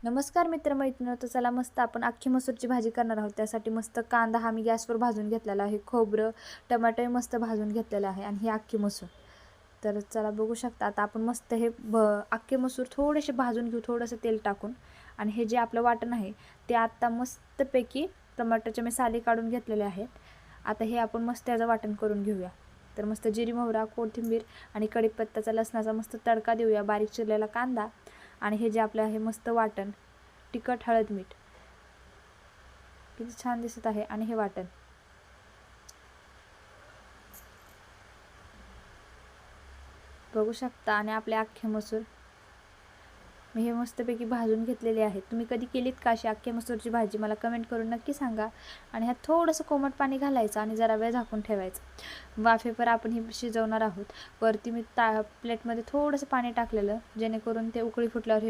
नमस्कार मित्रमैत्रिणींनो, तर चला मस्त आपण अख्खी मसूरची भाजी करणार आहोत. त्यासाठी मस्त कांदा हा मी गॅसवर भाजून घेतलेला आहे, खोबरं टमाटर मस्त भाजून घेतलेलं आहे आणि ही अख्खी मसूर. तर चला बघू शकता, आता आपण मस्त हे अख्खे मसूर थोडेसे भाजून घेऊ, थोडंसं तेल टाकून. आणि हे जे आपलं वाटण आहे ते आत्ता मस्तपैकी टमाटरचे मी साली काढून घेतलेले आहेत. आता हे आपण मस्त त्याचं वाटण करून घेऊया. तर मस्त जिरी मोहरा कोथिंबीर आणि कढीपत्त्याचा लसणाचा मस्त तडका देऊया, बारीक चिरलेला कांदा आणि हे जे आपलं आहे मस्त वाटण, तिखट हळद मीठ, किती छान दिसत आहे. आणि हे वाटण बघू शकता. आणि आपले अख्खे मसूर मी हे मस्तपैकी भाजून घेतलेले आहेत. तुम्ही कधी केलीत का अशी अख्खे मसूरची भाजी? मला कमेंट करून नक्की सांगा. आणि ह्यात थोडंसं कोमट पाणी घालायचं आणि जरा वेळ झाकून ठेवायचं. वाफेवर आपण हे शिजवणार आहोत. वरती मी प्लेटमध्ये थोडंसं पाणी टाकलेलं, जेणेकरून ते उकळी फुटल्यावर हे